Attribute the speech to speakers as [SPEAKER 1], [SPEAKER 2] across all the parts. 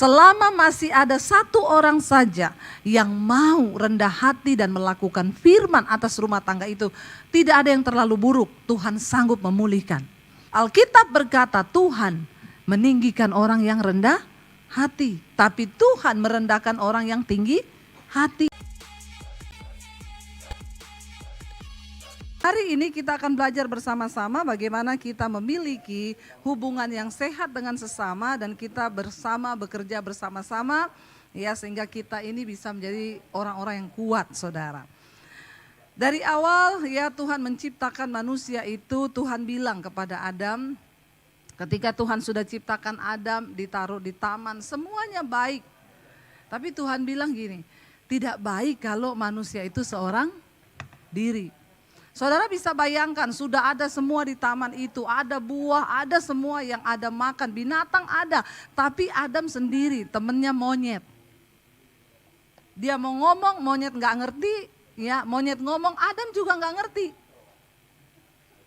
[SPEAKER 1] Selama masih ada satu orang saja yang mau rendah hati dan melakukan firman atas rumah tangga itu, tidak ada yang terlalu buruk, Tuhan sanggup memulihkan. Alkitab berkata Tuhan meninggikan orang yang rendah hati, tapi Tuhan merendahkan orang yang tinggi hati. Hari ini kita akan belajar bersama-sama bagaimana kita memiliki hubungan yang sehat dengan sesama dan kita bersama bekerja bersama-sama ya, sehingga kita ini bisa menjadi orang-orang yang kuat, saudara. Dari awal ya Tuhan menciptakan manusia itu, Tuhan bilang kepada Adam, ketika Tuhan sudah ciptakan Adam, ditaruh di taman, semuanya baik. Tapi Tuhan bilang gini, tidak baik kalau manusia itu seorang diri. Saudara bisa bayangkan, sudah ada semua di taman itu, ada buah, ada semua yang ada makan, binatang ada, tapi Adam sendiri, temennya monyet. Dia mau ngomong, monyet nggak ngerti, ya monyet ngomong, Adam juga nggak ngerti.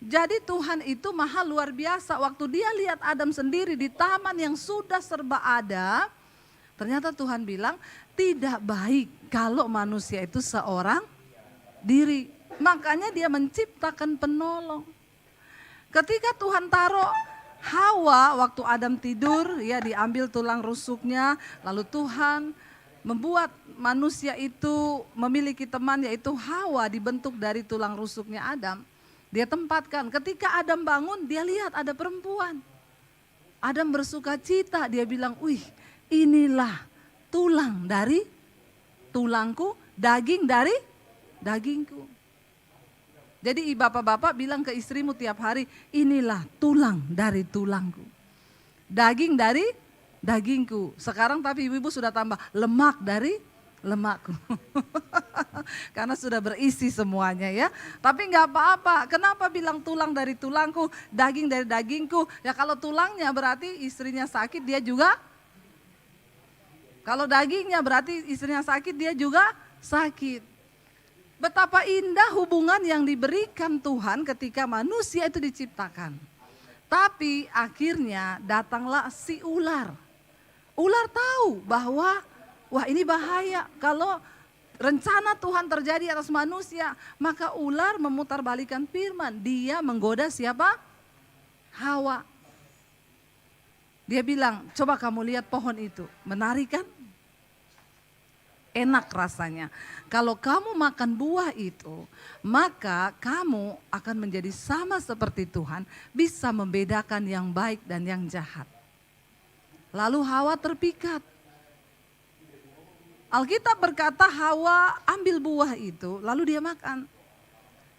[SPEAKER 1] Jadi Tuhan itu maha luar biasa, waktu dia lihat Adam sendiri di taman yang sudah serba ada, ternyata Tuhan bilang tidak baik kalau manusia itu seorang diri. Makanya dia menciptakan penolong. Ketika Tuhan taruh Hawa waktu Adam tidur, ya diambil tulang rusuknya, lalu Tuhan membuat manusia itu memiliki teman yaitu Hawa, dibentuk dari tulang rusuknya Adam. Dia tempatkan, ketika Adam bangun dia lihat ada perempuan. Adam bersuka cita, dia bilang, wih inilah tulang dari tulangku, daging dari dagingku. Jadi bapak-bapak bilang ke istrimu tiap hari, inilah tulang dari tulangku, daging dari dagingku. Sekarang tapi ibu-ibu sudah tambah lemak dari lemakku. Karena sudah berisi semuanya ya. Tapi nggak apa-apa, kenapa bilang tulang dari tulangku, daging dari dagingku? Ya kalau tulangnya berarti istrinya sakit dia juga. Kalau dagingnya berarti istrinya sakit dia juga sakit. Betapa indah hubungan yang diberikan Tuhan ketika manusia itu diciptakan. Tapi akhirnya datanglah si ular. Ular tahu bahwa wah ini bahaya kalau rencana Tuhan terjadi atas manusia. Maka ular memutarbalikkan firman. Dia menggoda siapa? Hawa. Dia bilang, coba kamu lihat pohon itu, menarik kan? Enak rasanya. Kalau kamu makan buah itu, maka kamu akan menjadi sama seperti Tuhan, bisa membedakan yang baik dan yang jahat. Lalu Hawa terpikat. Alkitab berkata Hawa ambil buah itu, lalu dia makan.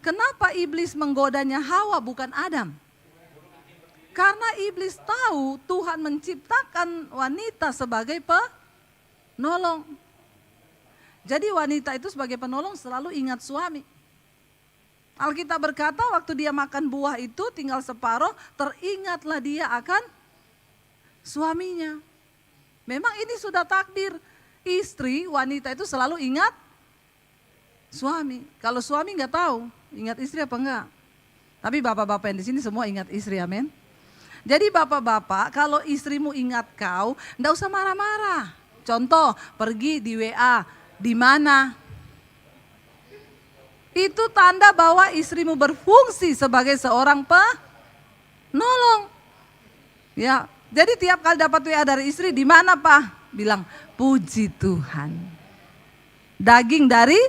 [SPEAKER 1] Kenapa iblis menggodanya Hawa bukan Adam? Karena iblis tahu Tuhan menciptakan wanita sebagai penolong. Jadi wanita itu sebagai penolong selalu ingat suami. Alkitab berkata waktu dia makan buah itu tinggal separuh, teringatlah dia akan suaminya. Memang ini sudah takdir. Istri, wanita itu selalu ingat suami. Kalau suami nggak tahu, ingat istri apa enggak. Tapi bapak-bapak yang di sini semua ingat istri, amin. Jadi bapak-bapak kalau istrimu ingat kau, nggak usah marah-marah. Contoh, pergi di WA. Di mana? Itu tanda bahwa istrimu berfungsi sebagai seorang penolong. Ya, jadi tiap kali dapat WA dari istri, di mana Pak? Bilang, puji Tuhan. Daging dari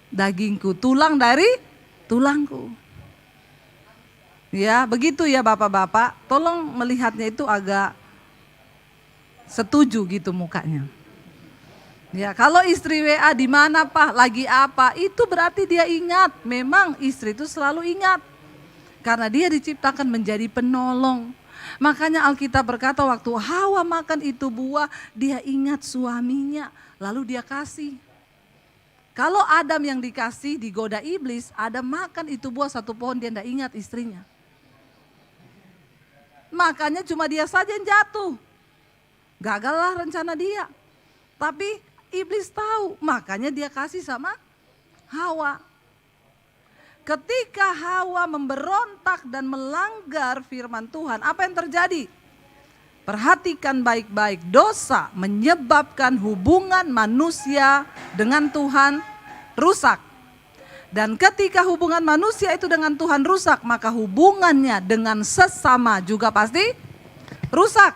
[SPEAKER 1] dagingku, tulang dari tulangku. Ya, begitu ya bapak-bapak. Tolong melihatnya itu agak setuju gitu mukanya. Ya, kalau istri WA di mana Pak, lagi apa, itu berarti dia ingat. Memang istri itu selalu ingat. Karena dia diciptakan menjadi penolong. Makanya Alkitab berkata waktu Hawa makan itu buah, dia ingat suaminya, lalu dia kasih. Kalau Adam yang dikasih digoda iblis, Adam makan itu buah satu pohon, dia tidak ingat istrinya. Makanya cuma dia saja yang jatuh. Gagallah rencana dia. Tapi iblis tahu, makanya dia kasih sama Hawa. Ketika Hawa memberontak dan melanggar firman Tuhan, apa yang terjadi? Perhatikan baik-baik, dosa menyebabkan hubungan manusia dengan Tuhan rusak. Dan ketika hubungan manusia itu dengan Tuhan rusak, maka hubungannya dengan sesama juga pasti rusak.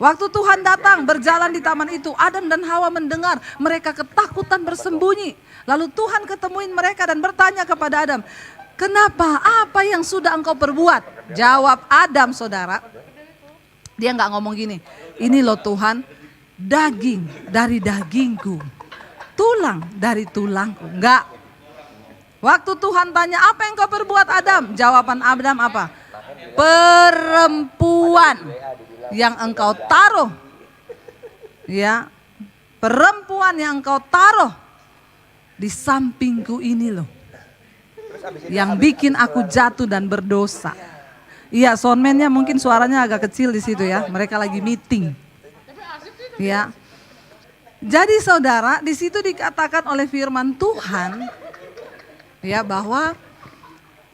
[SPEAKER 1] Waktu Tuhan datang berjalan di taman itu, Adam dan Hawa mendengar, mereka ketakutan bersembunyi. Lalu Tuhan ketemuin mereka dan bertanya kepada Adam, kenapa? Apa yang sudah engkau perbuat? Jawab Adam, saudara. Dia nggak ngomong gini, ini loh Tuhan, daging dari dagingku, tulang dari tulangku. Enggak. Waktu Tuhan tanya, apa yang kau perbuat Adam? Jawaban Adam apa? Perempuan yang engkau taruh. Ya, perempuan yang engkau taruh di sampingku ini loh, yang bikin aku jatuh dan berdosa. Iya, soundman-nya mungkin suaranya agak kecil di situ ya. Mereka lagi meeting. Ya. Jadi saudara, di situ dikatakan oleh firman Tuhan ya bahwa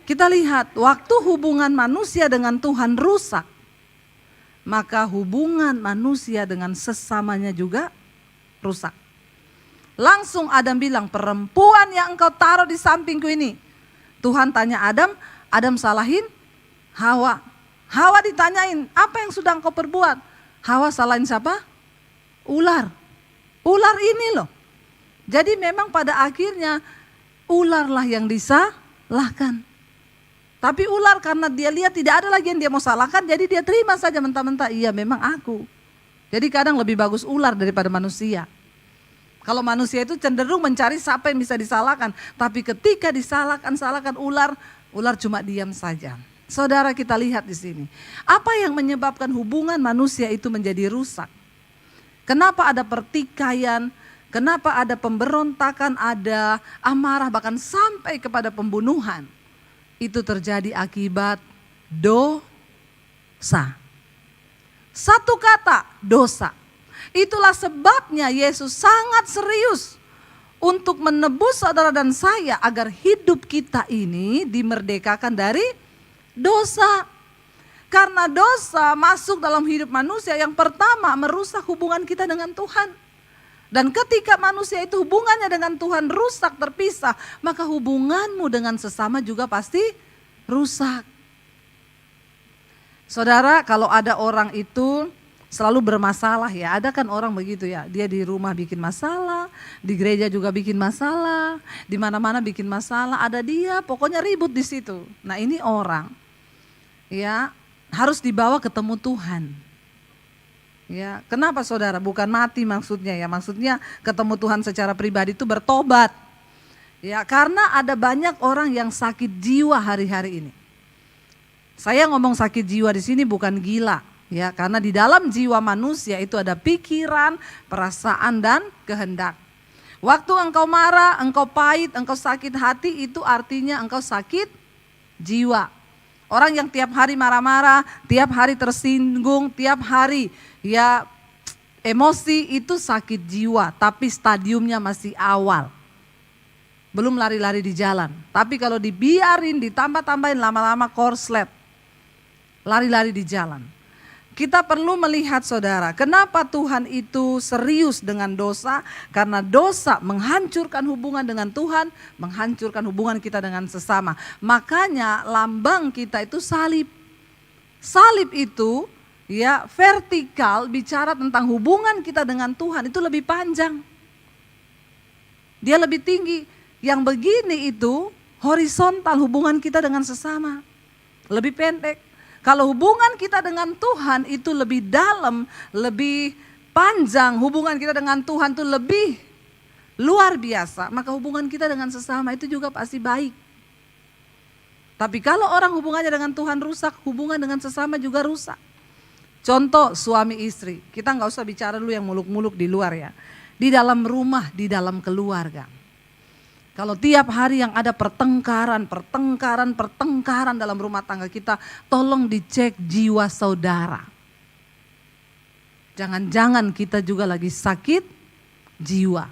[SPEAKER 1] kita lihat waktu hubungan manusia dengan Tuhan rusak, maka hubungan manusia dengan sesamanya juga rusak. Langsung Adam bilang, perempuan yang engkau taruh di sampingku ini. Tuhan tanya Adam, Adam salahin Hawa. Hawa ditanyain, apa yang sudah engkau perbuat? Hawa salahin siapa? Ular. Ular ini loh. Jadi memang pada akhirnya ularlah yang disalahkan. Tapi ular karena dia lihat tidak ada lagi yang dia mau salahkan, jadi dia terima saja mentah-mentah, iya memang aku. Jadi kadang lebih bagus ular daripada manusia. Kalau manusia itu cenderung mencari siapa yang bisa disalahkan. Tapi ketika salahkan ular, ular cuma diam saja. Saudara, kita lihat di sini. Apa yang menyebabkan hubungan manusia itu menjadi rusak? Kenapa ada pertikaian? Kenapa ada pemberontakan, ada amarah, bahkan sampai kepada pembunuhan? Itu terjadi akibat dosa. Satu kata, dosa. Itulah sebabnya Yesus sangat serius untuk menebus saudara dan saya agar hidup kita ini dimerdekakan dari dosa. Karena dosa masuk dalam hidup manusia, yang pertama merusak hubungan kita dengan Tuhan. Dan ketika manusia itu hubungannya dengan Tuhan rusak, terpisah, maka hubunganmu dengan sesama juga pasti rusak. Saudara, kalau ada orang itu selalu bermasalah ya, ada kan orang begitu ya, dia di rumah bikin masalah, di gereja juga bikin masalah, di mana-mana bikin masalah, ada dia, pokoknya ribut di situ. Nah ini orang ya harus dibawa ketemu Tuhan. Ya, kenapa saudara? Bukan mati maksudnya ya, maksudnya ketemu Tuhan secara pribadi itu bertobat. Ya, karena ada banyak orang yang sakit jiwa hari-hari ini. Saya ngomong sakit jiwa di sini bukan gila, ya, karena di dalam jiwa manusia itu ada pikiran, perasaan dan kehendak. Waktu engkau marah, engkau pahit, engkau sakit hati, itu artinya engkau sakit jiwa. Orang yang tiap hari marah-marah, tiap hari tersinggung, tiap hari ya emosi, itu sakit jiwa, tapi stadiumnya masih awal. Belum lari-lari di jalan. Tapi kalau dibiarin, ditambah-tambahin, lama-lama korslet. Lari-lari di jalan. Kita perlu melihat saudara, kenapa Tuhan itu serius dengan dosa? Karena dosa menghancurkan hubungan dengan Tuhan, menghancurkan hubungan kita dengan sesama. Makanya lambang kita itu salib. Salib itu ya vertikal, bicara tentang hubungan kita dengan Tuhan itu lebih panjang. Dia lebih tinggi. Yang begini itu horizontal, hubungan kita dengan sesama. Lebih pendek. Kalau hubungan kita dengan Tuhan itu lebih dalam, lebih panjang, hubungan kita dengan Tuhan itu lebih luar biasa, maka hubungan kita dengan sesama itu juga pasti baik. Tapi kalau orang hubungannya dengan Tuhan rusak, hubungan dengan sesama juga rusak. Contoh suami istri, kita nggak usah bicara dulu yang muluk-muluk di luar ya. Di dalam rumah, di dalam keluarga. Kalau tiap hari yang ada pertengkaran dalam rumah tangga kita, tolong dicek jiwa saudara. Jangan-jangan kita juga lagi sakit jiwa.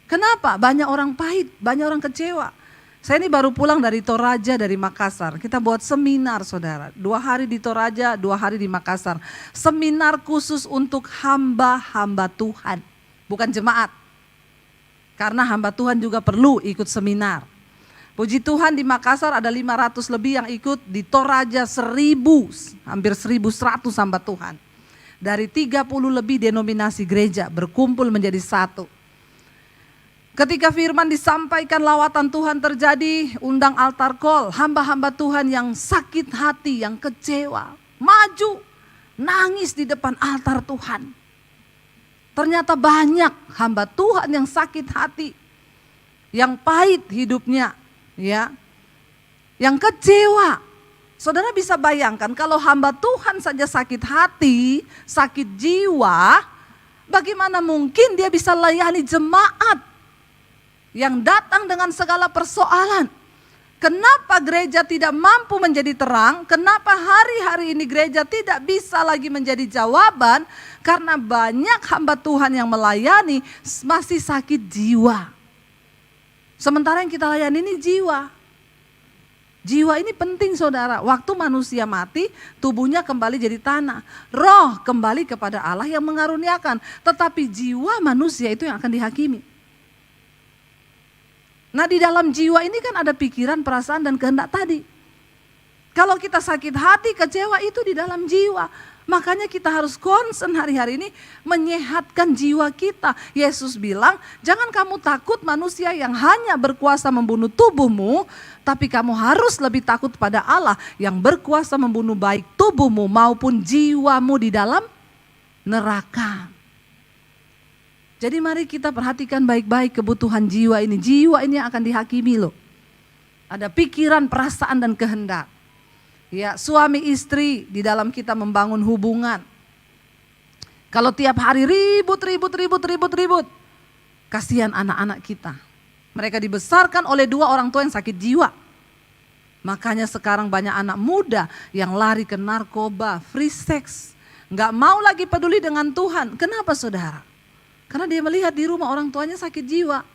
[SPEAKER 1] Kenapa? Banyak orang pahit, banyak orang kecewa. Saya ini baru pulang dari Toraja dari Makassar. Kita buat seminar saudara. 2 hari di Toraja, 2 hari di Makassar. Seminar khusus untuk hamba-hamba Tuhan. Bukan jemaat. Karena hamba Tuhan juga perlu ikut seminar. Puji Tuhan di Makassar ada 500 lebih yang ikut. Di Toraja 1000, hampir 1100 hamba Tuhan. Dari 30 lebih denominasi gereja berkumpul menjadi satu. Ketika firman disampaikan, lawatan Tuhan terjadi, undang altar call, hamba-hamba Tuhan yang sakit hati, yang kecewa, maju, nangis di depan altar Tuhan. Ternyata banyak hamba Tuhan yang sakit hati, yang pahit hidupnya, ya, yang kecewa. Saudara bisa bayangkan kalau hamba Tuhan saja sakit hati, sakit jiwa, bagaimana mungkin dia bisa layani jemaat yang datang dengan segala persoalan. Kenapa gereja tidak mampu menjadi terang? Kenapa hari-hari ini gereja tidak bisa lagi menjadi jawaban? Karena banyak hamba Tuhan yang melayani masih sakit jiwa. Sementara yang kita layani ini jiwa. Jiwa ini penting saudara. Waktu manusia mati, tubuhnya kembali jadi tanah. Roh kembali kepada Allah yang mengaruniakan. Tetapi jiwa manusia itu yang akan dihakimi. Nah di dalam jiwa ini kan ada pikiran, perasaan dan kehendak tadi. Kalau kita sakit hati, kecewa itu di dalam jiwa. Makanya kita harus concern hari-hari ini menyehatkan jiwa kita. Yesus bilang, jangan kamu takut manusia yang hanya berkuasa membunuh tubuhmu, tapi kamu harus lebih takut pada Allah yang berkuasa membunuh baik tubuhmu maupun jiwamu di dalam neraka. Jadi mari kita perhatikan baik-baik kebutuhan jiwa ini. Jiwa ini yang akan dihakimi loh. Ada pikiran, perasaan dan kehendak. Ya, suami istri di dalam kita membangun hubungan. Kalau tiap hari ribut, kasihan anak-anak kita. Mereka dibesarkan oleh 2 orang tua yang sakit jiwa. Makanya sekarang banyak anak muda yang lari ke narkoba, free sex. Nggak mau lagi peduli dengan Tuhan. Kenapa saudara? Karena dia melihat di rumah orang tuanya sakit jiwa.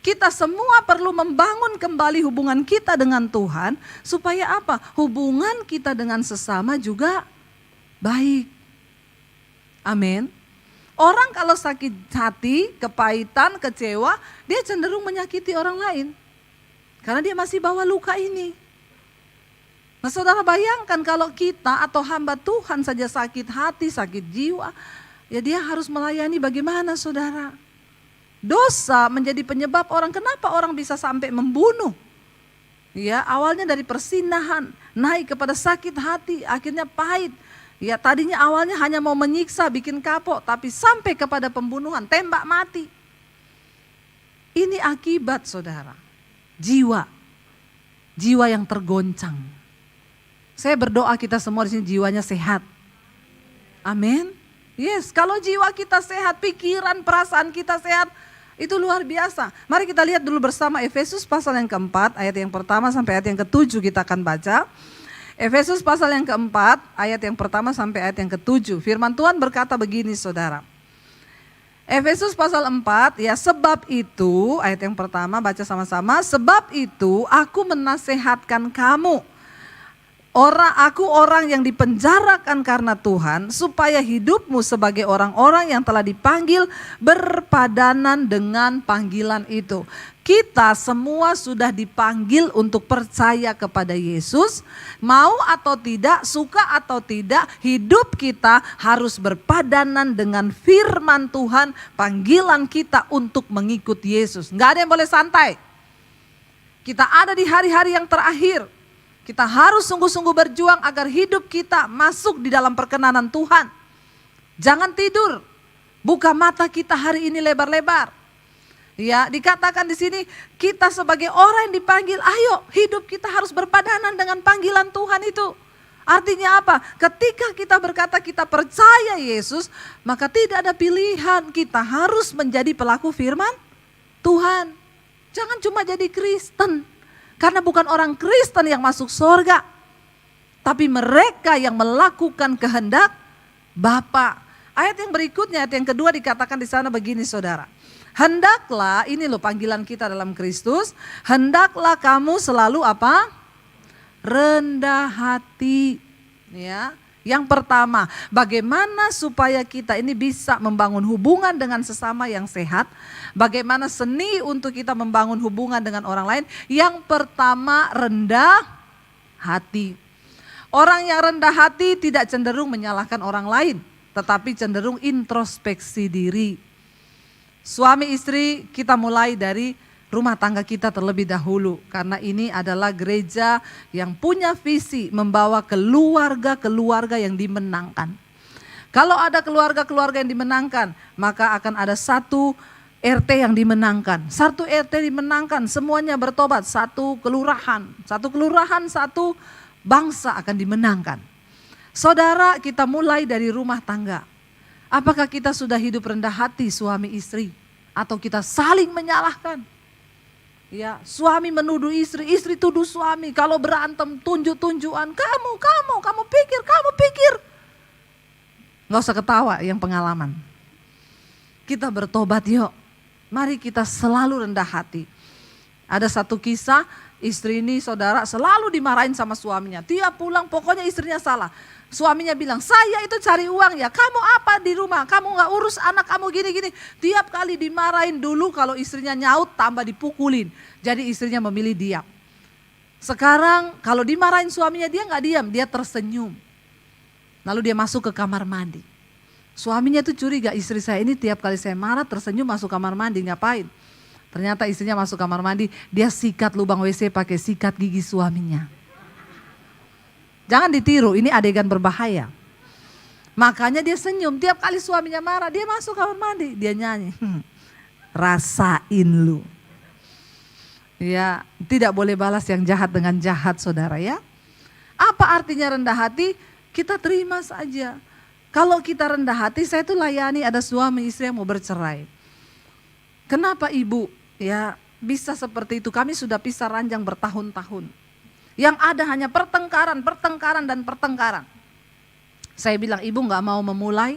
[SPEAKER 1] Kita semua perlu membangun kembali hubungan kita dengan Tuhan. Supaya apa? Hubungan kita dengan sesama juga baik. Amin. Orang kalau sakit hati, kepahitan, kecewa, dia cenderung menyakiti orang lain. Karena dia masih bawa luka ini. Nah saudara bayangkan kalau kita atau hamba Tuhan saja sakit hati, sakit jiwa. Ya dia harus melayani bagaimana saudara. Dosa menjadi penyebab orang, kenapa orang bisa sampai membunuh. Ya awalnya dari persinahan, naik kepada sakit hati, akhirnya pahit. Ya tadinya awalnya hanya mau menyiksa, bikin kapok, tapi sampai kepada pembunuhan, tembak mati. Ini akibat saudara, jiwa yang tergoncang. Saya berdoa kita semua di sini jiwanya sehat. Amin. Yes, kalau jiwa kita sehat, pikiran, perasaan kita sehat, itu luar biasa. Mari kita lihat dulu bersama Efesus pasal yang keempat, ayat yang pertama sampai ayat yang ke-7 kita akan baca. Efesus pasal yang keempat, ayat yang pertama sampai ayat yang ke-7. Firman Tuhan berkata begini saudara. Efesus pasal 4, ya sebab itu, ayat yang pertama baca sama-sama. Sebab itu aku menasehatkan kamu. Aku orang yang dipenjarakan karena Tuhan, supaya hidupmu sebagai orang-orang yang telah dipanggil berpadanan dengan panggilan itu. Kita semua sudah dipanggil untuk percaya kepada Yesus, mau atau tidak, suka atau tidak, hidup kita harus berpadanan dengan firman Tuhan, panggilan kita untuk mengikut Yesus. Nggak ada yang boleh santai. Kita ada di hari-hari yang terakhir. Kita harus sungguh-sungguh berjuang agar hidup kita masuk di dalam perkenanan Tuhan. Jangan tidur, buka mata kita hari ini lebar-lebar. Ya, dikatakan di sini kita sebagai orang yang dipanggil, ayo hidup kita harus berpadanan dengan panggilan Tuhan itu. Artinya apa? Ketika kita berkata kita percaya Yesus, maka tidak ada pilihan, kita harus menjadi pelaku firman Tuhan. Jangan cuma jadi Kristen. Karena bukan orang Kristen yang masuk surga, tapi mereka yang melakukan kehendak Bapa. Ayat yang berikutnya, ayat yang kedua dikatakan di sana begini saudara. Hendaklah, ini loh panggilan kita dalam Kristus, hendaklah kamu selalu apa? Rendah hati. Ya. Yang pertama, bagaimana supaya kita ini bisa membangun hubungan dengan sesama yang sehat? Bagaimana seni untuk kita membangun hubungan dengan orang lain? Yang pertama, rendah hati. Orang yang rendah hati tidak cenderung menyalahkan orang lain, tetapi cenderung introspeksi diri. Suami istri, kita mulai dari rumah tangga kita terlebih dahulu, karena ini adalah gereja yang punya visi membawa keluarga-keluarga yang dimenangkan. Kalau ada keluarga-keluarga yang dimenangkan, maka akan ada satu RT yang dimenangkan. Satu RT dimenangkan, semuanya bertobat. Satu kelurahan, satu bangsa akan dimenangkan. Saudara, kita mulai dari rumah tangga. Apakah kita sudah hidup rendah hati suami istri? Atau kita saling menyalahkan? Ya, suami menuduh istri, istri tuduh suami. Kalau berantem tunjuk-tunjukan, kamu pikir. Nggak usah ketawa yang pengalaman. Kita bertobat yuk. Mari kita selalu rendah hati. Ada satu kisah, istri ini saudara selalu dimarahin sama suaminya. Tiap pulang pokoknya istrinya salah. Suaminya bilang, saya itu cari uang ya, kamu apa di rumah, kamu gak urus anak kamu gini-gini. Tiap kali dimarahin, dulu kalau istrinya nyaut tambah dipukulin. Jadi istrinya memilih diam. Sekarang kalau dimarahin suaminya dia gak diam, dia tersenyum. Lalu dia masuk ke kamar mandi. Suaminya tuh curiga, istri saya ini tiap kali saya marah tersenyum masuk kamar mandi, ngapain? Ternyata istrinya masuk kamar mandi, dia sikat lubang WC pakai sikat gigi suaminya. Jangan ditiru, ini adegan berbahaya. Makanya dia senyum, tiap kali suaminya marah, dia masuk kamar mandi, dia nyanyi. Rasain lu. Ya, tidak boleh balas yang jahat dengan jahat saudara ya. Apa artinya rendah hati? Kita terima saja. Kalau kita rendah hati, saya tuh layani ada suami istri yang mau bercerai. Kenapa ibu ya bisa seperti itu? Kami sudah pisah ranjang bertahun-tahun. Yang ada hanya pertengkaran. Saya bilang, ibu gak mau memulai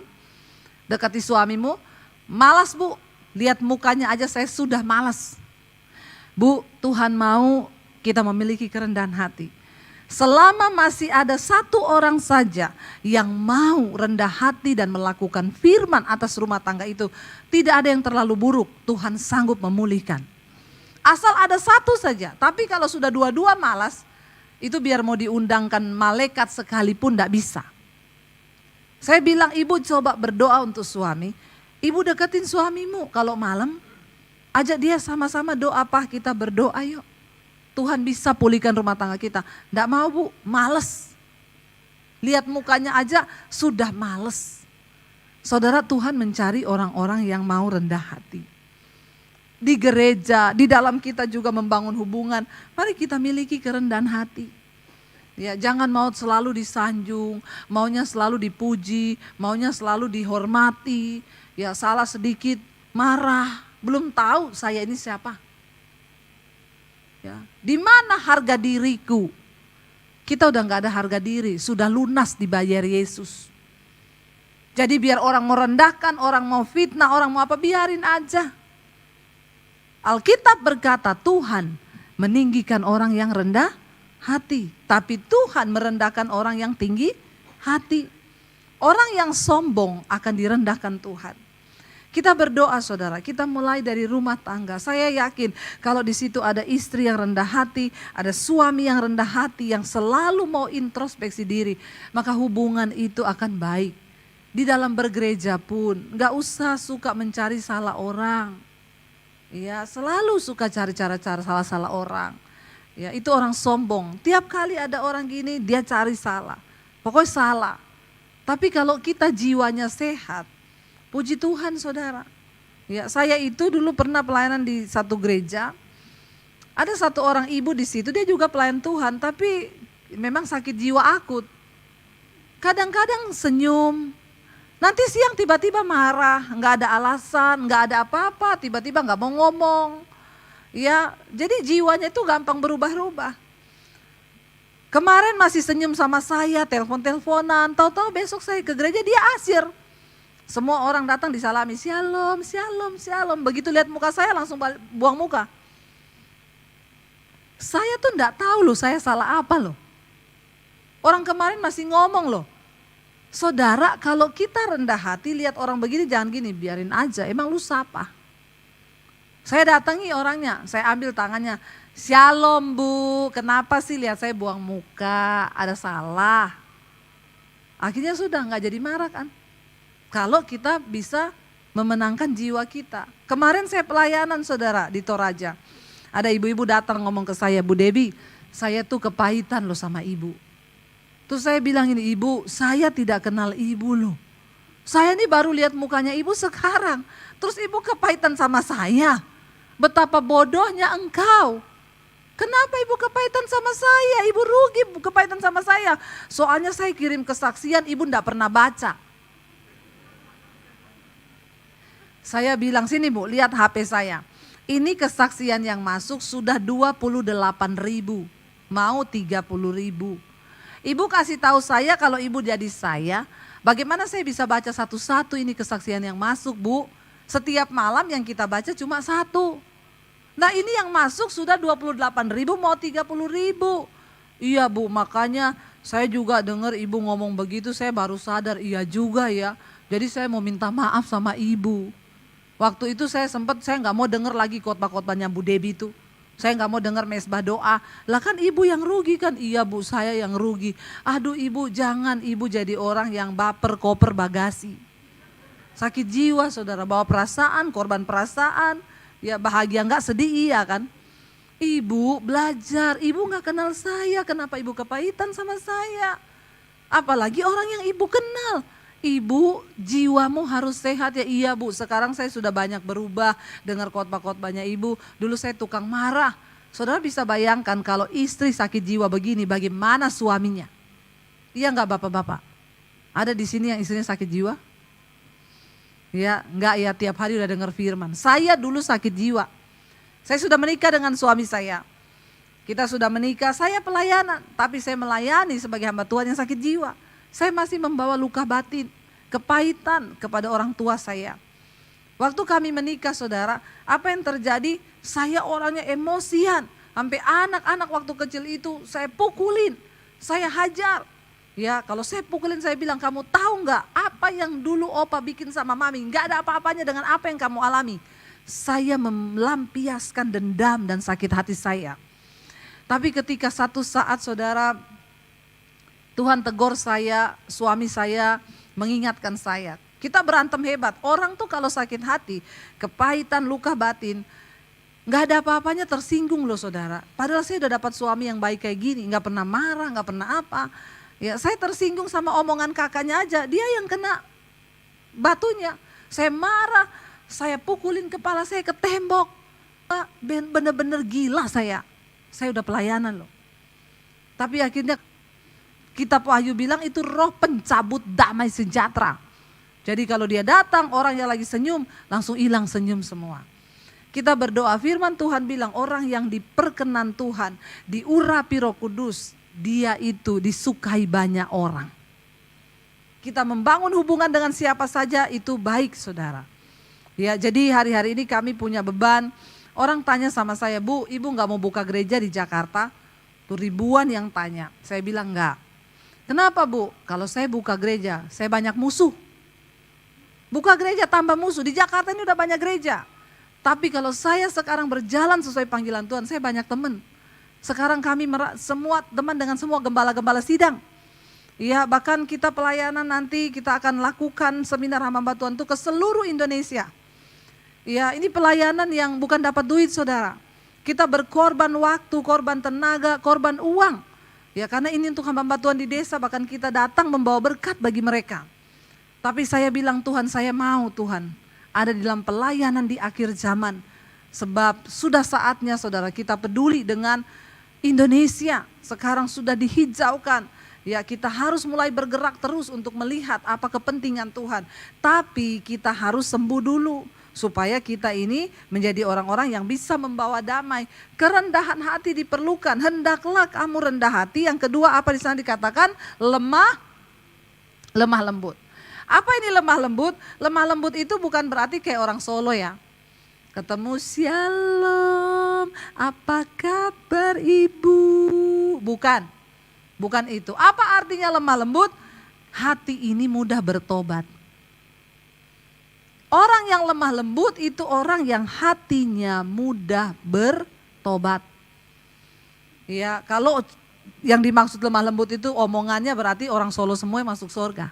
[SPEAKER 1] dekati suamimu. Malas bu, lihat mukanya aja saya sudah malas. Bu, Tuhan mau kita memiliki kerendahan hati. Selama masih ada satu orang saja yang mau rendah hati dan melakukan firman atas rumah tangga itu, tidak ada yang terlalu buruk, Tuhan sanggup memulihkan. Asal ada satu saja, tapi kalau sudah dua-dua malas, itu biar mau diundangkan malaikat sekalipun tidak bisa. Saya bilang, ibu coba berdoa untuk suami. Ibu deketin suamimu kalau malam, ajak dia sama-sama doa, kita berdoa yuk. Tuhan bisa pulihkan rumah tangga kita. Tidak mau bu, males. Lihat mukanya aja sudah males. Saudara, Tuhan mencari orang-orang yang mau rendah hati. Di gereja, di dalam kita juga membangun hubungan, mari kita miliki kerendahan hati. Ya, jangan mau selalu disanjung, maunya selalu dipuji, maunya selalu dihormati. Ya, salah sedikit marah, belum tahu saya ini siapa. Ya, di mana harga diriku? Kita udah gak ada harga diri, sudah lunas dibayar Yesus. Jadi biar orang mau rendahkan, orang mau fitnah, orang mau apa, biarin aja. Alkitab berkata Tuhan meninggikan orang yang rendah hati, tapi Tuhan merendahkan orang yang tinggi hati. Orang yang sombong akan direndahkan Tuhan. Kita berdoa saudara, kita mulai dari rumah tangga. Saya yakin kalau di situ ada istri yang rendah hati, ada suami yang rendah hati yang selalu mau introspeksi diri, maka hubungan itu akan baik. Di dalam bergereja pun gak usah suka mencari salah orang. Ya, selalu suka cari cara-cara salah-salah orang. Ya, itu orang sombong. Tiap kali ada orang gini dia cari salah. Pokoknya salah. Tapi kalau kita jiwanya sehat, puji Tuhan saudara. Ya, saya itu dulu pernah pelayanan di satu gereja. Ada satu orang ibu di situ, dia juga pelayan Tuhan, tapi memang sakit jiwa akut. Kadang-kadang senyum, nanti siang tiba-tiba marah, nggak ada alasan, nggak ada apa-apa, tiba-tiba nggak mau ngomong. Ya, jadi jiwanya itu gampang berubah-ubah. Kemarin masih senyum sama saya, telepon-teleponan, tahu-tahu besok saya ke gereja dia asir. Semua orang datang disalami, shalom, shalom, shalom. Begitu lihat muka saya langsung buang muka. Saya tuh enggak tahu loh saya salah apa loh. Orang kemarin masih ngomong loh. Saudara, kalau kita rendah hati lihat orang begini jangan gini, biarin aja. Emang lu siapa? Saya datangi orangnya, saya ambil tangannya. Shalom Bu, kenapa sih lihat saya buang muka, ada salah? Akhirnya sudah nggak jadi marah kan. Kalau kita bisa memenangkan jiwa kita. Kemarin saya pelayanan saudara di Toraja. Ada ibu-ibu datang ngomong ke saya, Bu Debbie, saya tuh kepahitan loh sama ibu. Terus saya bilang ini, ibu saya tidak kenal ibu loh. Saya ini baru lihat mukanya ibu sekarang. Terus ibu kepahitan sama saya. Betapa bodohnya engkau. Kenapa ibu kepahitan sama saya? Ibu rugi kepahitan sama saya. Soalnya saya kirim kesaksian, ibu enggak pernah baca. Saya bilang, sini Bu, lihat HP saya. Ini kesaksian yang masuk sudah 28.000, mau 30.000. Ibu kasih tahu saya kalau ibu jadi saya, bagaimana saya bisa baca satu-satu ini kesaksian yang masuk Bu? Setiap malam yang kita baca cuma satu. Nah ini yang masuk sudah 28.000 mau 30.000. Iya Bu, makanya saya juga dengar ibu ngomong begitu, saya baru sadar iya juga ya. Jadi saya mau minta maaf sama ibu. Waktu itu saya nggak mau dengar lagi khotbah-khotbahnya Bu Debbie itu. Saya nggak mau dengar mesbah doa. Lah kan ibu yang rugi kan? Iya Bu, saya yang rugi. Aduh ibu, jangan ibu jadi orang yang baper koper bagasi. Sakit jiwa saudara, bawa perasaan, korban perasaan. Ya bahagia nggak, sedih iya kan? Ibu belajar, ibu nggak kenal saya, kenapa ibu kepahitan sama saya? Apalagi orang yang ibu kenal. Ibu, jiwamu harus sehat ya. Iya Bu, sekarang saya sudah banyak berubah dengar khotbah-khotbahnya ibu. Dulu saya tukang marah. Saudara bisa bayangkan kalau istri sakit jiwa begini, bagaimana suaminya? Iya enggak bapak-bapak? Ada di sini yang istrinya sakit jiwa? Ya, enggak ya, tiap hari udah dengar firman. Saya dulu sakit jiwa. Saya sudah menikah dengan suami saya. Kita sudah menikah, saya pelayanan, tapi saya melayani sebagai hamba Tuhan yang sakit jiwa. Saya masih membawa luka batin, kepahitan kepada orang tua saya. Waktu kami menikah saudara, apa yang terjadi? Saya orangnya emosian. Sampai anak-anak waktu kecil itu saya pukulin, saya hajar. Ya kalau saya pukulin saya bilang, kamu tahu nggak apa yang dulu opa bikin sama mami? Nggak ada apa-apanya dengan apa yang kamu alami. Saya melampiaskan dendam dan sakit hati saya. Tapi ketika satu saat saudara, Tuhan tegur saya, suami saya mengingatkan saya. Kita berantem hebat, orang tuh kalau sakit hati, kepahitan, luka batin, gak ada apa-apanya tersinggung loh saudara. Padahal saya udah dapat suami yang baik kayak gini, gak pernah marah, gak pernah apa. Ya saya tersinggung sama omongan kakaknya aja, dia yang kena batunya. Saya marah, saya pukulin kepala saya ke tembok. Bener-bener gila saya udah pelayanan loh. Tapi akhirnya Kitab Wahyu bilang itu roh pencabut damai sejahtera. Jadi kalau dia datang, orang yang lagi senyum, langsung hilang senyum semua. Kita berdoa, firman Tuhan bilang orang yang diperkenan Tuhan, diurapi Roh Kudus, dia itu disukai banyak orang. Kita membangun hubungan dengan siapa saja itu baik saudara. Ya, jadi hari-hari ini kami punya beban. Orang tanya sama saya, Bu, ibu gak mau buka gereja di Jakarta? Tuh ribuan yang tanya, saya bilang enggak. Kenapa Bu? Kalau saya buka gereja, saya banyak musuh. Buka gereja tambah musuh, di Jakarta ini udah banyak gereja. Tapi kalau saya sekarang berjalan sesuai panggilan Tuhan, saya banyak teman. Sekarang kami semua teman dengan semua gembala-gembala sidang. Ya bahkan kita pelayanan nanti kita akan lakukan seminar hamba Tuhan itu ke seluruh Indonesia. Ya ini pelayanan yang bukan dapat duit saudara. Kita berkorban waktu, korban tenaga, korban uang. Ya karena ini untuk hamba Tuhan di desa, bahkan kita datang membawa berkat bagi mereka. Tapi saya bilang Tuhan, saya mau Tuhan ada di dalam pelayanan di akhir zaman. Sebab sudah saatnya saudara kita peduli dengan Indonesia. Sekarang sudah dihijaukan. Ya kita harus mulai bergerak terus untuk melihat apa kepentingan Tuhan. Tapi kita harus sembuh dulu. Supaya kita ini menjadi orang-orang yang bisa membawa damai. Kerendahan hati diperlukan. Hendaklah kamu rendah hati. Yang kedua apa di sana dikatakan? Lemah lembut. Apa ini lemah lembut? Lemah lembut itu bukan berarti kayak orang Solo ya. Ketemu shalom, apa kabar ibu? Bukan, bukan itu. Apa artinya lemah lembut? Hati ini mudah bertobat. Orang yang lemah lembut itu orang yang hatinya mudah bertobat. Ya, kalau yang dimaksud lemah lembut itu omongannya berarti orang Solo semua yang masuk surga.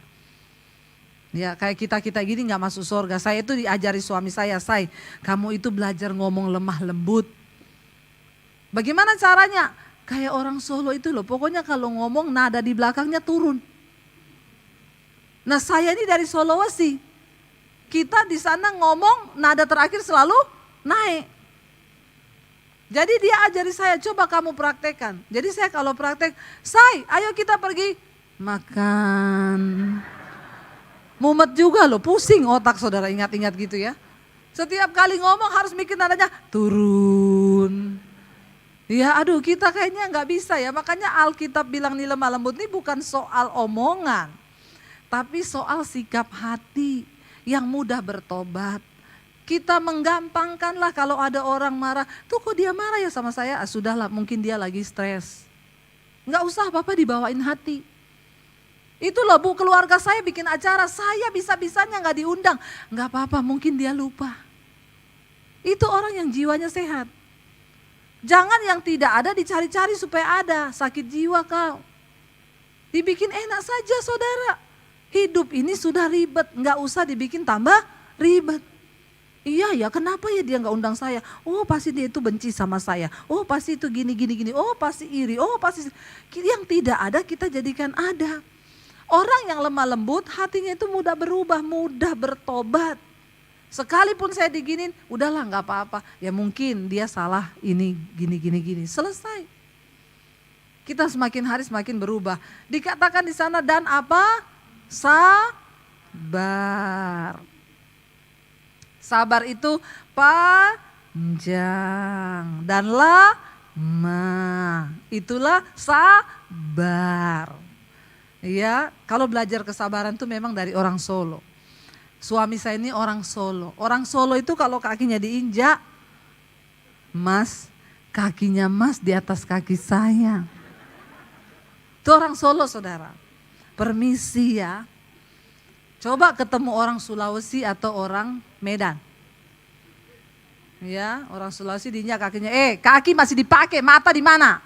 [SPEAKER 1] Ya, kayak kita gini nggak masuk surga. Saya itu diajari suami saya, kamu itu belajar ngomong lemah lembut. Bagaimana caranya? Kayak orang Solo itu loh, pokoknya kalau ngomong nada di belakangnya turun. Nah saya ini dari Sulawesi, kita di sana ngomong nada terakhir selalu naik. Jadi dia ajari saya, coba kamu praktekkan. Jadi saya kalau praktek, ayo kita pergi makan. Mumet juga loh, pusing otak saudara ingat-ingat gitu ya. Setiap kali ngomong harus mikir nadanya turun. Ya aduh kita kayaknya nggak bisa ya, makanya Alkitab bilang nih lemah lembut ini bukan soal omongan. Tapi soal sikap hati yang mudah bertobat. Kita menggampangkanlah kalau ada orang marah, tuh kok dia marah ya sama saya, sudahlah mungkin dia lagi stres. Nggak usah Bapak dibawain hati. Itu loh Bu, keluarga saya bikin acara, saya bisa-bisanya nggak diundang. Nggak apa-apa, mungkin dia lupa. Itu orang yang jiwanya sehat. Jangan yang tidak ada dicari-cari supaya ada, sakit jiwa kau. Dibikin enak saja saudara. Hidup ini sudah ribet, nggak usah dibikin tambah ribet. Iya ya, kenapa ya dia nggak undang saya? Oh pasti dia itu benci sama saya. Oh pasti itu gini. Oh pasti iri. Oh pasti yang tidak ada kita jadikan ada. Orang yang lemah lembut hatinya itu mudah berubah, mudah bertobat. Sekalipun saya diginin, udahlah nggak apa-apa. Ya mungkin dia salah ini gini. Selesai. Kita semakin hari semakin berubah. Dikatakan di sana dan apa? Sabar. Sabar itu panjang dan lama. Itulah sabar. Ya, kalau belajar kesabaran itu memang dari orang Solo. Suami saya ini orang Solo. Orang Solo itu kalau kakinya diinjak, Mas, kakinya Mas di atas kaki saya. Itu orang Solo saudara. Permisi ya. Coba ketemu orang Sulawesi atau orang Medan. Ya, orang Sulawesi diinjak kakinya. Kaki masih dipakai, mata di mana?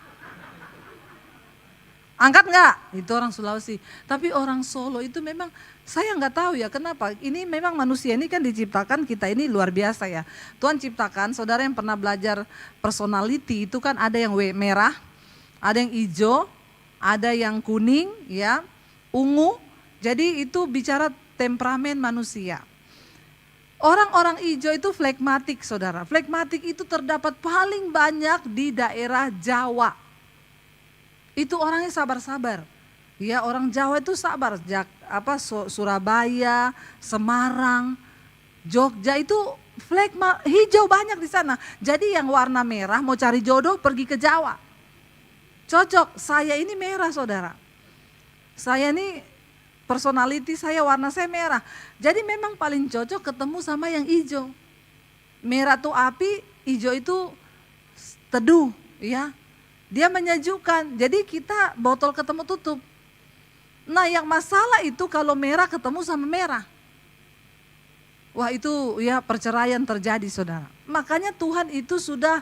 [SPEAKER 1] Angkat enggak? Itu orang Sulawesi. Tapi orang Solo itu memang saya enggak tahu ya kenapa. Ini memang manusia ini kan diciptakan kita ini luar biasa ya. Tuhan ciptakan, saudara yang pernah belajar personality itu kan ada yang merah, ada yang hijau, ada yang kuning, ya, ungu. Jadi itu bicara temperamen manusia. Orang-orang hijau itu flegmatik saudara. Flegmatik itu terdapat paling banyak di daerah Jawa. Itu orangnya sabar-sabar. Ya, orang Jawa itu sabar. Surabaya, Semarang, Jogja itu hijau banyak di sana. Jadi yang warna merah mau cari jodoh pergi ke Jawa. Cocok, saya ini merah saudara. Saya ini personality saya, warna saya merah. Jadi memang paling cocok ketemu sama yang hijau. Merah itu api, hijau itu teduh, ya. Dia menyejukkan. Jadi kita botol ketemu tutup. Nah, yang masalah itu kalau merah ketemu sama merah. Wah, itu ya perceraian terjadi, Saudara. Makanya Tuhan itu sudah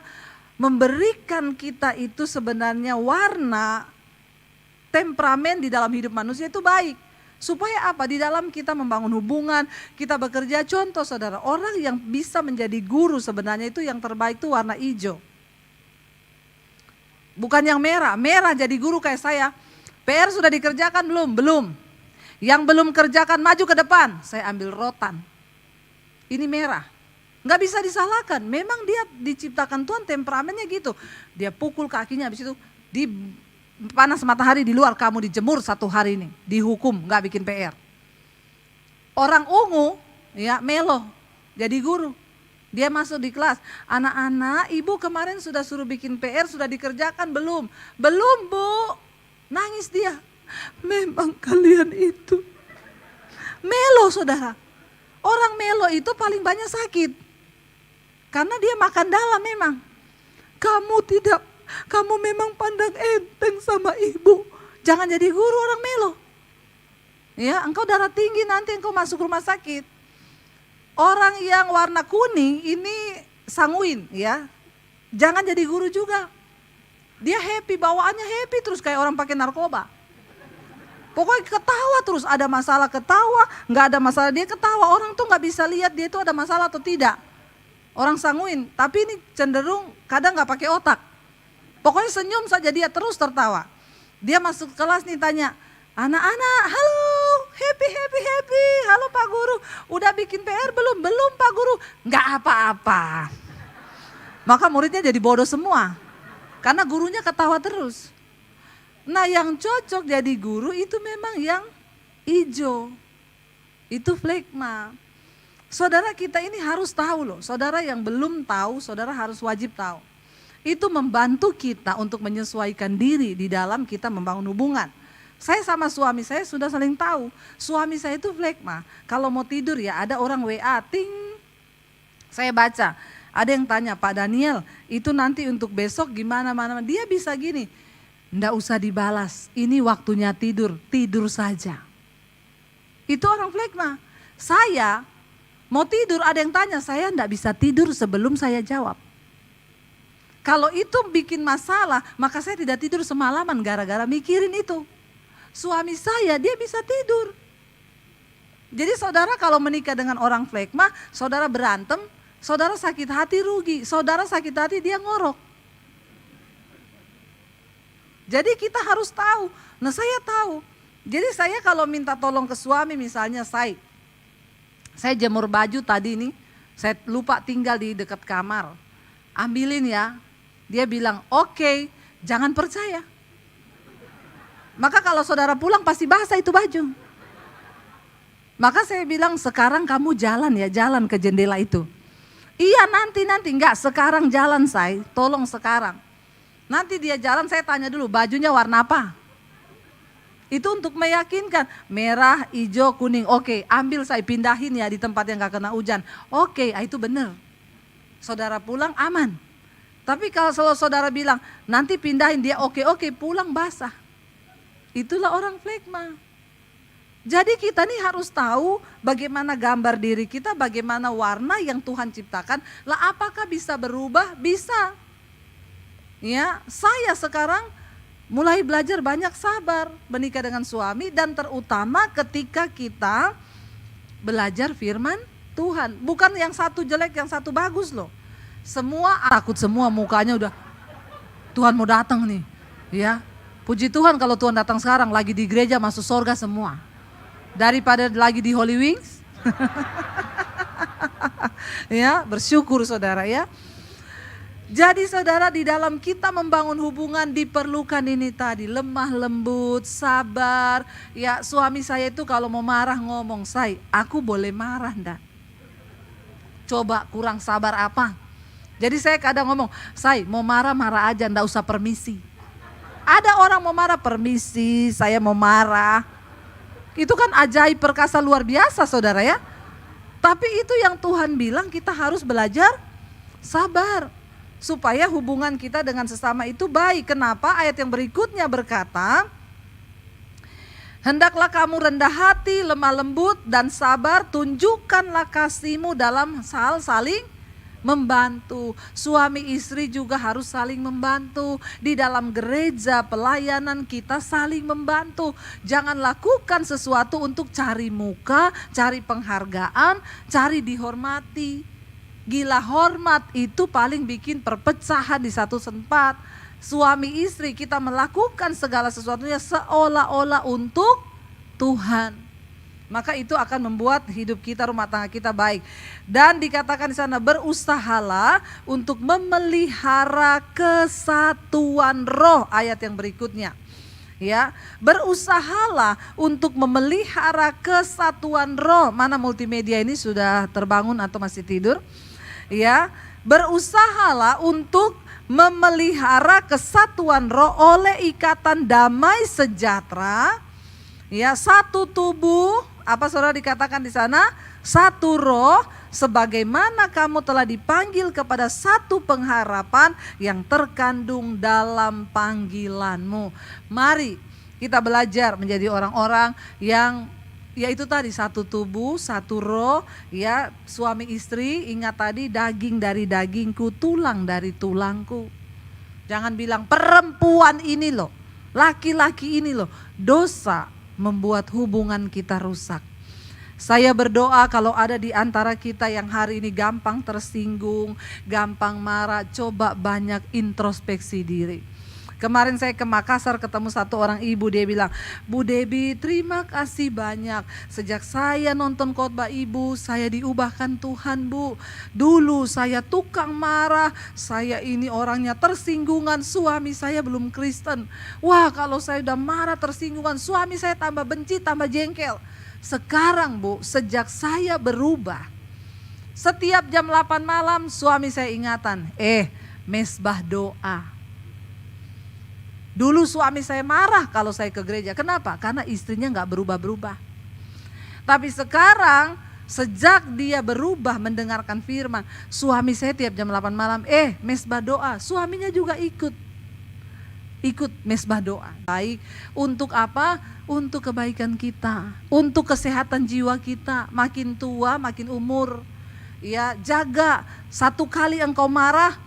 [SPEAKER 1] memberikan kita itu sebenarnya warna temperamen di dalam hidup manusia itu baik. Supaya apa? Di dalam kita membangun hubungan, kita bekerja. Contoh saudara, orang yang bisa menjadi guru sebenarnya itu yang terbaik itu warna hijau. Bukan yang merah, merah jadi guru kayak saya. PR sudah dikerjakan belum? Belum. Yang belum kerjakan maju ke depan, saya ambil rotan. Ini merah. Nggak bisa disalahkan, memang dia diciptakan Tuhan temperamennya gitu. Dia pukul kakinya habis itu di panas matahari di luar, kamu dijemur 1 hari ini, dihukum, nggak bikin PR. Orang ungu, ya melo, jadi guru. Dia masuk di kelas, anak-anak, ibu kemarin sudah suruh bikin PR, sudah dikerjakan belum? Belum Bu, nangis dia. Memang kalian itu Melo saudara. Orang melo itu paling banyak sakit. Karena dia makan dalam memang. Kamu memang pandang enteng sama ibu. Jangan jadi guru orang melo. Ya, engkau darah tinggi nanti engkau masuk rumah sakit. Orang yang warna kuning ini sanguin ya. Jangan jadi guru juga. Dia happy, bawaannya happy terus kayak orang pakai narkoba. Pokoknya ketawa terus, ada masalah ketawa, nggak ada masalah dia ketawa. Orang tuh nggak bisa lihat dia itu ada masalah atau tidak. Orang sanguin, tapi ini cenderung kadang nggak pakai otak. Pokoknya senyum saja dia terus tertawa. Dia masuk kelas nih tanya, anak-anak, halo, happy. Halo Pak Guru, udah bikin PR belum? Belum Pak Guru. Nggak apa-apa. Maka muridnya jadi bodoh semua. Karena gurunya ketawa terus. Nah yang cocok jadi guru itu memang yang hijau. Itu flegma. Saudara kita ini harus tahu loh. Saudara yang belum tahu, saudara harus wajib tahu. Itu membantu kita untuk menyesuaikan diri di dalam kita membangun hubungan. Saya sama suami saya sudah saling tahu. Suami saya itu flegma. Kalau mau tidur ya ada orang WA, ting. Saya baca. Ada yang tanya, Pak Daniel itu nanti untuk besok gimana mana. Dia bisa gini. Nggak usah dibalas, ini waktunya tidur, tidur saja. Itu orang flegma. Saya mau tidur, ada yang tanya, saya nggak bisa tidur sebelum saya jawab. Kalau itu bikin masalah, maka saya tidak tidur semalaman gara-gara mikirin itu. Suami saya, dia bisa tidur. Jadi saudara kalau menikah dengan orang flegma, saudara berantem, saudara sakit hati rugi, saudara sakit hati dia ngorok. Jadi kita harus tahu. Nah saya tahu. Jadi saya kalau minta tolong ke suami misalnya saya jemur baju tadi nih. Saya lupa tinggal di dekat kamar. Ambilin ya. Dia bilang oke, jangan percaya. Maka kalau saudara pulang pasti basah itu baju. Maka saya bilang sekarang kamu jalan ke jendela itu. Iya nanti enggak sekarang jalan tolong sekarang. Nanti dia jalan saya tanya dulu bajunya warna apa? Itu untuk meyakinkan merah, hijau, kuning. Oke, ambil saya pindahin ya di tempat yang gak kena hujan. Oke, itu benar. Saudara pulang aman. Tapi kalau saudara bilang nanti pindahin dia oke pulang basah. Itulah orang flegma. Jadi kita nih harus tahu bagaimana gambar diri kita, bagaimana warna yang Tuhan ciptakan. Lah apakah bisa berubah? Bisa. Ya, saya sekarang mulai belajar banyak sabar menikah dengan suami dan terutama ketika kita belajar firman Tuhan. Bukan yang satu jelek, yang satu bagus loh. Semua takut semua mukanya udah Tuhan mau datang nih. Ya, puji Tuhan kalau Tuhan datang sekarang lagi di gereja masuk surga semua. Daripada lagi di Holy Wings. Ya, bersyukur saudara ya. Jadi saudara di dalam kita membangun hubungan diperlukan ini tadi lemah lembut, sabar. Ya suami saya itu kalau mau marah ngomong, aku boleh marah enggak? Coba kurang sabar apa? Jadi saya kadang ngomong, mau marah aja enggak usah permisi. Ada orang mau marah permisi, saya mau marah. Itu kan ajaib perkasa luar biasa saudara ya. Tapi itu yang Tuhan bilang kita harus belajar sabar. Supaya hubungan kita dengan sesama itu baik. Kenapa? Ayat yang berikutnya berkata, hendaklah kamu rendah hati, lemah lembut dan sabar, tunjukkanlah kasihmu dalam hal saling membantu. Suami istri juga harus saling membantu. Di dalam gereja pelayanan kita saling membantu. Jangan lakukan sesuatu untuk cari muka, cari penghargaan, cari dihormati. Gila hormat itu paling bikin perpecahan di satu tempat. Suami istri kita melakukan segala sesuatunya seolah-olah untuk Tuhan. Maka itu akan membuat hidup kita, rumah tangga kita baik. Dan dikatakan di sana berusahalah untuk memelihara kesatuan roh, ayat yang berikutnya. Ya, berusahalah untuk memelihara kesatuan roh. Mana multimedia ini sudah terbangun atau masih tidur? Ya, berusahalah untuk memelihara kesatuan roh oleh ikatan damai sejahtera. Ya, satu tubuh Apa saudara dikatakan di sana? Satu roh, sebagaimana kamu telah dipanggil kepada satu pengharapan yang terkandung dalam panggilanmu. Mari kita belajar menjadi orang-orang yang yaitu tadi satu tubuh, satu roh, ya, suami istri. Ingat tadi, daging dari dagingku, tulang dari tulangku. Jangan bilang perempuan ini loh, laki-laki ini loh. Dosa membuat hubungan kita rusak. Saya berdoa kalau ada di antara kita yang hari ini gampang tersinggung, gampang marah, coba banyak introspeksi diri. Kemarin saya ke Makassar ketemu satu orang ibu, dia bilang, Bu Debbie terima kasih banyak. Sejak saya nonton khotbah ibu, saya diubahkan Tuhan Bu. Dulu saya tukang marah, saya ini orangnya tersinggungan, suami saya belum Kristen. Wah kalau saya udah marah tersinggungan, suami saya tambah benci, tambah jengkel. Sekarang Bu, sejak saya berubah, setiap jam 8 malam suami saya ingatan, mesbah doa. Dulu suami saya marah kalau saya ke gereja. Kenapa? Karena istrinya gak berubah-berubah. Tapi sekarang sejak dia berubah mendengarkan firman, suami saya tiap jam 8 malam, mesbah doa. Suaminya juga ikut mesbah doa. Baik, untuk apa? Untuk kebaikan kita, untuk kesehatan jiwa kita. Makin tua, makin umur, ya, jaga. Satu kali engkau marah,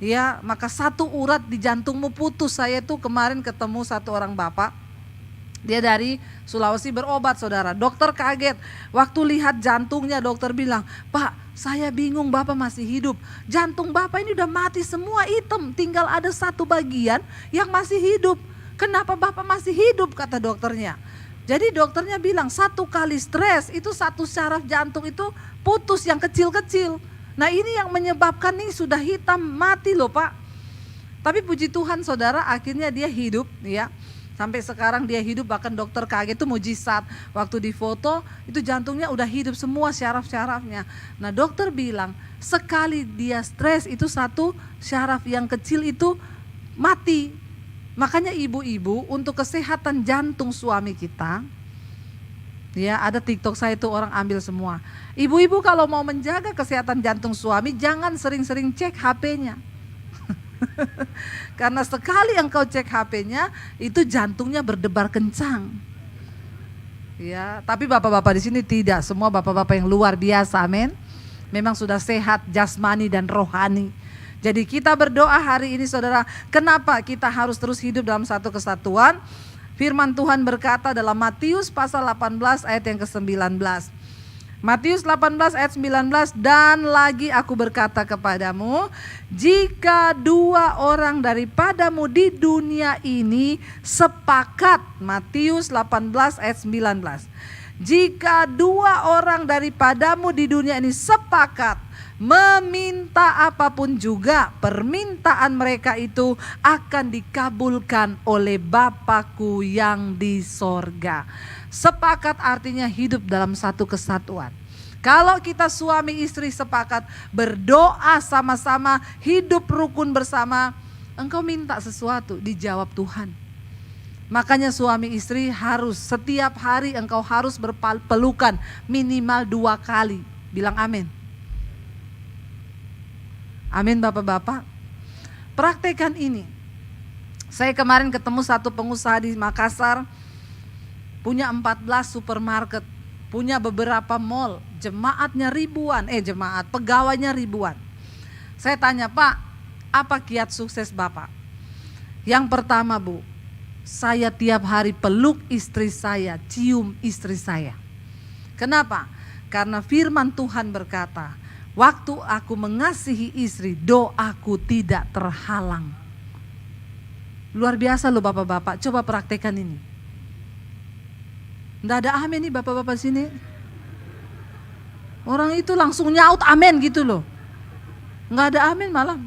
[SPEAKER 1] ya, maka satu urat di jantungmu putus. Saya tuh kemarin ketemu satu orang bapak, dia dari Sulawesi berobat saudara. Dokter kaget, waktu lihat jantungnya dokter bilang, Pak saya bingung bapak masih hidup. Jantung bapak ini udah mati semua, hitam, tinggal ada satu bagian yang masih hidup. Kenapa bapak masih hidup, kata dokternya. Jadi dokternya bilang satu kali stres itu satu syaraf jantung itu putus yang kecil-kecil. Nah ini yang menyebabkan nih sudah hitam, mati loh Pak. Tapi puji Tuhan saudara, akhirnya dia hidup ya. Sampai sekarang dia hidup, bahkan dokter kaget, itu mujizat. Waktu difoto itu jantungnya udah hidup semua syaraf-syarafnya. Nah dokter bilang sekali dia stres itu satu syaraf yang kecil itu mati. Makanya ibu-ibu untuk kesehatan jantung suami kita, ya ada TikTok saya itu orang ambil semua. Ibu-ibu kalau mau menjaga kesehatan jantung suami jangan sering-sering cek HP-nya. Karena sekali engkau cek HP-nya itu jantungnya berdebar kencang. Ya, tapi bapak-bapak di sini tidak, semua bapak-bapak yang luar biasa, amin. Memang sudah sehat jasmani dan rohani. Jadi kita berdoa hari ini saudara, kenapa kita harus terus hidup dalam satu kesatuan? Firman Tuhan berkata dalam Matius pasal 18 ayat yang ke-19. Matius 18 ayat 19, dan lagi aku berkata kepadamu, jika dua orang daripadamu di dunia ini sepakat, Matius 18 ayat 19. Jika dua orang daripadamu di dunia ini sepakat meminta apapun juga, permintaan mereka itu akan dikabulkan oleh Bapakku yang di sorga. Sepakat artinya hidup dalam satu kesatuan. Kalau kita suami istri sepakat berdoa sama-sama, hidup rukun bersama, engkau minta sesuatu dijawab Tuhan. Makanya suami istri harus setiap hari engkau harus berpelukan minimal 2 kali. Bilang amin. Amin bapak-bapak. Praktekan ini. Saya kemarin ketemu satu pengusaha di Makassar, punya 14 supermarket, punya beberapa mall, jemaatnya ribuan, pegawainya ribuan. Saya tanya, Pak, apa kiat sukses Bapak? Yang pertama Bu, saya tiap hari peluk istri saya, cium istri saya. Kenapa? Karena firman Tuhan berkata, waktu aku mengasihi istri, doaku tidak terhalang. Luar biasa loh bapak-bapak, coba praktekkan ini. Nggak ada amin nih bapak-bapak sini. Orang itu langsung nyaut amin gitu loh. Nggak ada amin malam.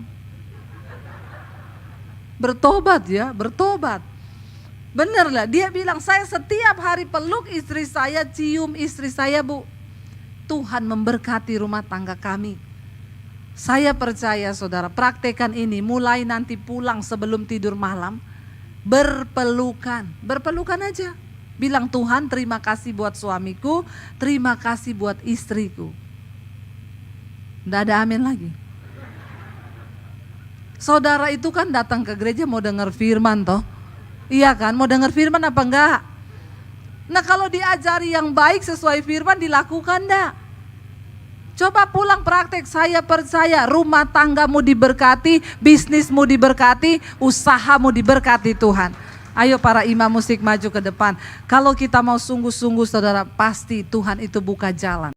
[SPEAKER 1] Bertobat ya, bertobat. Bener lah, dia bilang saya setiap hari peluk istri saya, cium istri saya Bu. Tuhan memberkati rumah tangga kami. Saya percaya saudara, praktekan ini mulai nanti pulang sebelum tidur malam. Berpelukan aja. Bilang, Tuhan terima kasih buat suamiku, terima kasih buat istriku. Nggak ada amin lagi. Saudara itu kan datang ke gereja mau dengar firman toh. Iya kan, mau dengar firman apa enggak? Nah kalau diajari yang baik sesuai firman dilakukan enggak? Coba pulang praktek, saya percaya rumah tanggamu diberkati, bisnismu diberkati, usahamu diberkati Tuhan. Ayo para imam musik maju ke depan. Kalau kita mau sungguh-sungguh saudara, pasti Tuhan itu buka jalan.